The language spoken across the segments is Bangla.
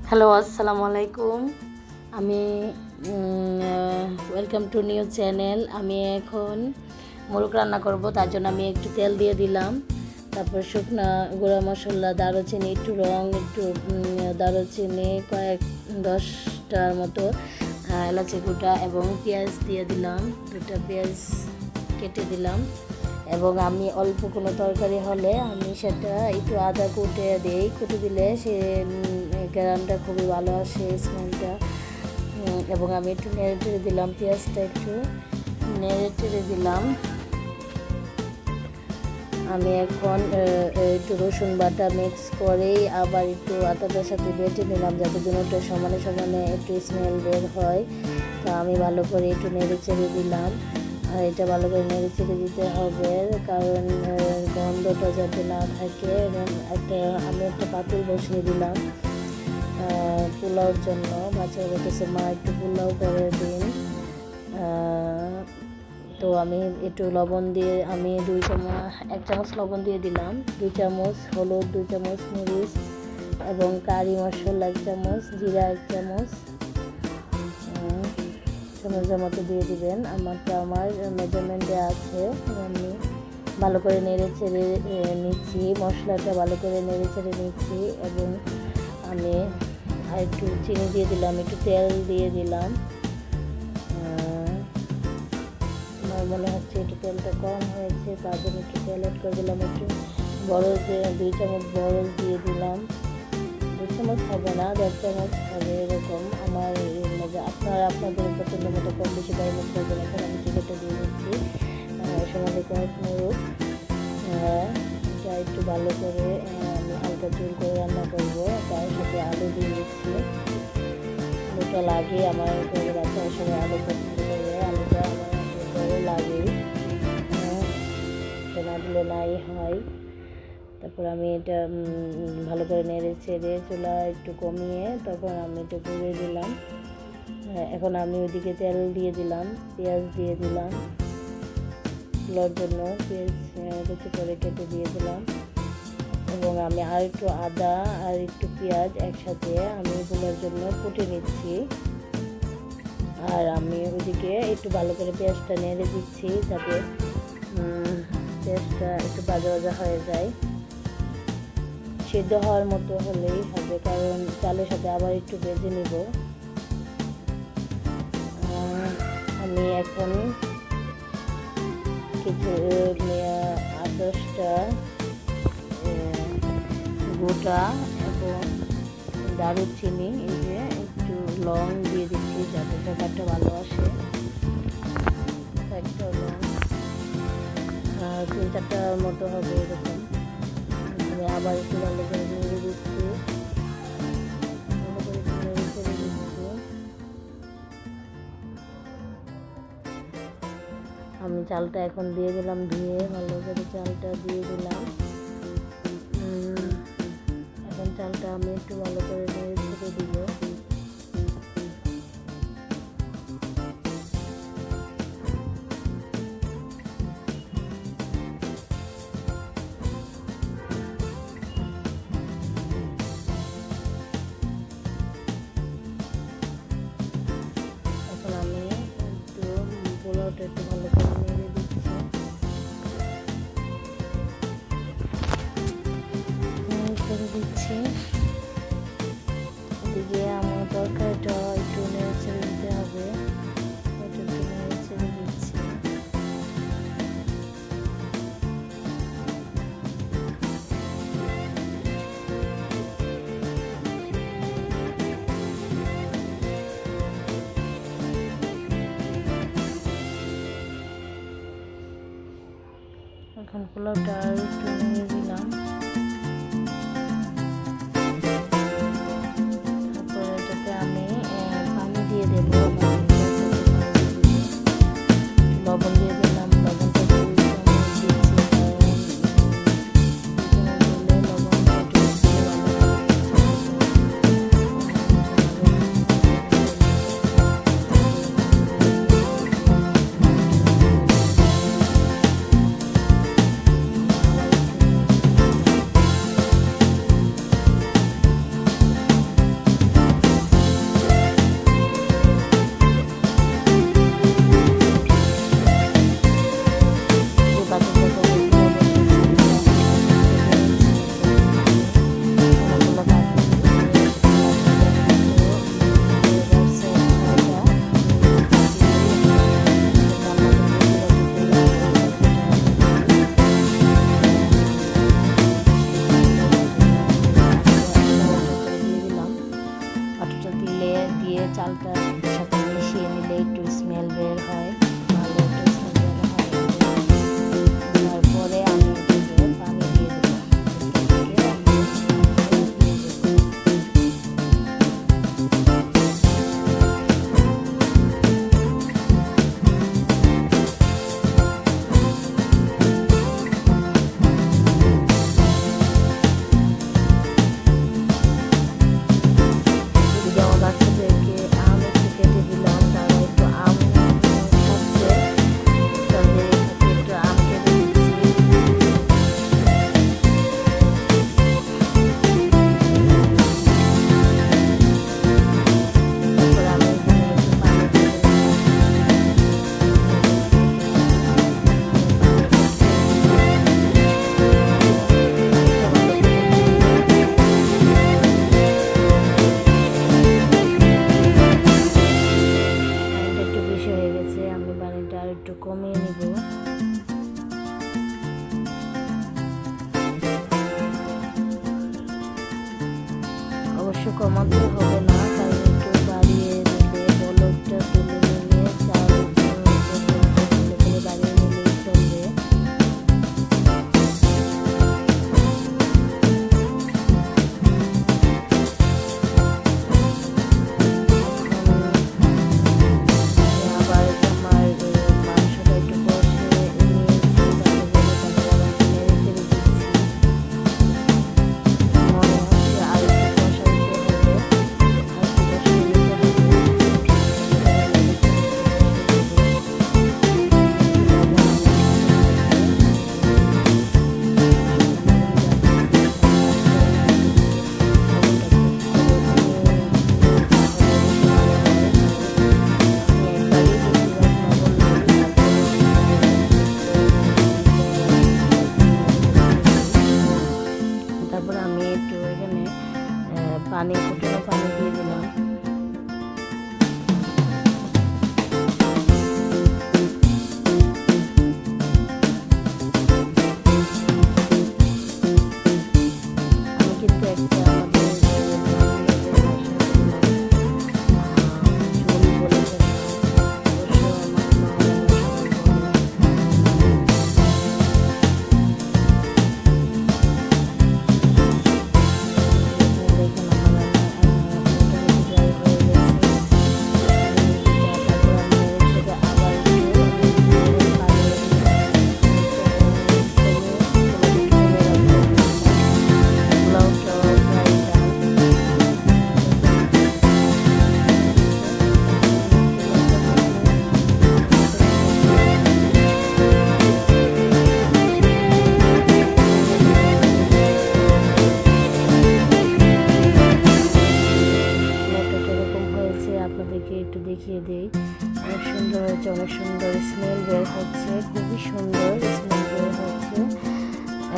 হ্যালো, আসসালামু আলাইকুম। আমি ওয়েলকাম টু নিউ চ্যানেল। আমি এখন মোরগ রান্না করব, তার জন্য আমি একটু তেল দিয়ে দিলাম। তারপর শুকনা গুঁড়া মশলা, দারুচিনি, একটু রং, একটু দারুচিনি, কয়েক 10টার মতো এলাচি গুঁড়া এবং পেঁয়াজ দিয়ে দিলাম। 2টা পেঁয়াজ কেটে দিলাম এবং আমি অল্প কোনো তরকারি হলে আমি সেটা একটু আদা কুটে দিলে সে গ্রানটা খুবই ভালো আসে, স্মেলটা। এবং আমি একটু নেড়ে টেড়ে দিলাম, পেঁয়াজটা একটু নেড়ে টেড়ে দিলাম। আমি এখন একটু রসুন বাটা মিক্স করেই আবার একটু আদাটার সাথে বেটে নিলাম, যাতে দুটোটা সমানে সমানে একটু স্মেল বের হয়। তো আমি ভালো করে একটু নেড়ে চেড়ে দিলাম। আর এটা ভালো করে নেড়ে চেড়ে দিতে হবে, কারণ গন্ধটা যাতে না থাকে। আমি একটা পাতিল বসিয়ে দিলাম পোলাওর জন্য। বাচ্চা বলতেছে, মা একটু পোলাও করে দিন। তো আমি একটু লবণ দিয়ে, আমি 1 চামচ লবণ দিয়ে দিলাম, 2 চামচ হলুদ, 2 চামচ মরিচ এবং কারি মশলা 1 চামচ, জিরা 1 চামচ চামচের মতো দিয়ে দিবেন। আমার মেজারমেন্টে আছে। আমি ভালো করে নেড়ে চেড়ে নিচ্ছি, মশলাটা ভালো করে নেড়ে চেড়ে নিচ্ছি এবং আমি আর একটু চিনি দিয়ে দিলাম, একটু তেল দিয়ে দিলাম। আমার মনে হচ্ছে একটু তেলটা কম হয়েছে, তার জন্য একটু তেল অ্যাড করে দিলাম। একটু বরজ 2 চামচ বরজ দিয়ে দিলাম। 2 চামচ হবে না, 1.5 চামচ হবে এরকম। আমার আপনারা আপনাদের পছন্দ মতো কম বেশি পরিমাণ করবেন। এখন আমি চিকেনটা দিয়ে দিচ্ছি, সমানে কয়েক মুরগ। এটা একটু ভালো করে আমি হালকা ঝোল করে রান্না করবো। তার সাথে আলু দিয়ে দিচ্ছি। আলুটা লাগে আমার ঘরে, বাচ্চারা সবাই আলু পছন্দ করে। আলুটা আমার ঘরে লাগে, না দিলে নাই হয়। তারপর আমি এটা ভালো করে নেড়ে ছেড়ে চুলা একটু কমিয়ে তখন আমি এটা পুড়ে দিলাম। এখন আমি ওইদিকে তেল দিয়ে দিলাম, পেঁয়াজ দিয়ে দিলাম, পোলাওর জন্য পেঁয়াজ কুচি করে কেটে দিয়ে দিলাম এবং আমি আর একটু আদা আর একটু পেঁয়াজ একসাথে আমি পোলাওর জন্য কুটে নিচ্ছি। আর আমি ওইদিকে একটু ভালো করে পেঁয়াজটা নেড়ে দিচ্ছি, যাতে পেঁয়াজটা একটু ভাজা ভাজা হয়ে যায়। সিদ্ধ হওয়ার মতো হলেই হবে, কারণ চালের সাথে আবার একটু ভেজে নিব। আমি এখন কিছু 8-10টা গোটা এবং দারুচিনি, এই যে একটু লং দিয়ে দিচ্ছি যাতে ব্যাপারটা ভালো আসে। একটা লং 3-4টার মতো হবে এরকম। আমি আবার একটু ভালো করে নেড়ে দিচ্ছি, আমি চালটা এখন দিয়ে দিলাম, ধুয়ে ভালো করে চালটা দিয়ে দিলাম। এখন চালটা আমি একটু ভালো করে নেড়ে ছেড়ে দিব। এখন আমি একটু পোলাওটা একটু ভালো করে নেড়ে দিচ্ছি, করে দিচ্ছি। এদিকে আমার তরকারিটা একটু নেড়ে ছেড়ে দিতে হবে, একটু নেড়ে ছেড়ে দিচ্ছি। এখন পোলাওটা আর একটু নেড়ে দিলাম। তারপর এটাতে আমি পানি দিয়ে দেবো, লবণ দিয়ে দিলাম। লবণটা দিচ্ছি, চালটা সাথে মিশিয়ে নিলে একটু স্মেল বের হয়, ভালো একটু স্মেল বের হয়। তারপরে আমি এটাকে পানি দিয়ে দেবো। একটু কমিয়ে নিব। অবশ্য কমাতে হবে না, কারণ একটু বাড়িয়ে নিলে বলকটা তুলে নিলে চাল ভালো করে বাড়িয়ে নিলেই চলবে। তারপর আমি একটু এখানে ফুটানো পানি দিয়ে দিলাম। আমি কিন্তু একটা আমাদের ঝোল বলেছেন, অবশ্য আমার আপনাদেরকে একটু দেখিয়ে দিই। অনেক সুন্দর হয়েছে, অনেক সুন্দর স্মেল বের হচ্ছে, খুবই সুন্দর স্মেল বের হচ্ছে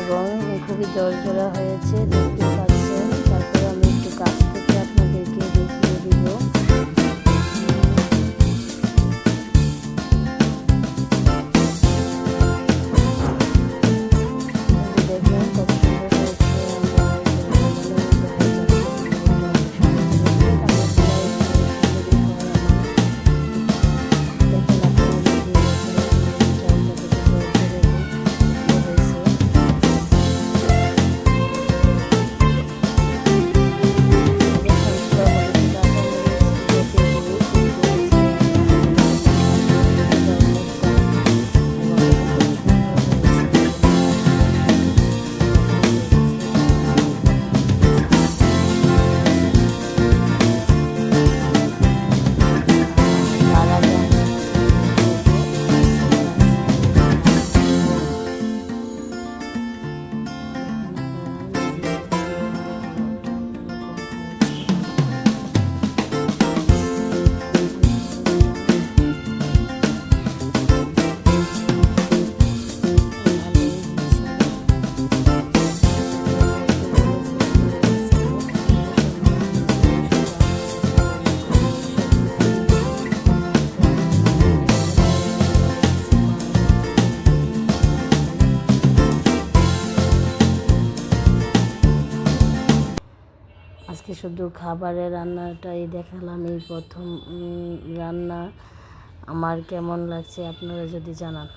এবং খুবই জলজলা হয়েছে, দেখতে পাচ্ছেন। তারপর আমি একটু কাছ থেকে আপনাদেরকে দেখিয়ে দিব। দেখেন কত সুন্দর হয়েছে। শুধু খাবারের রান্নাটাই দেখালাম, এই প্রথম রান্না। আমার কেমন লাগছে আপনারা যদি জানান।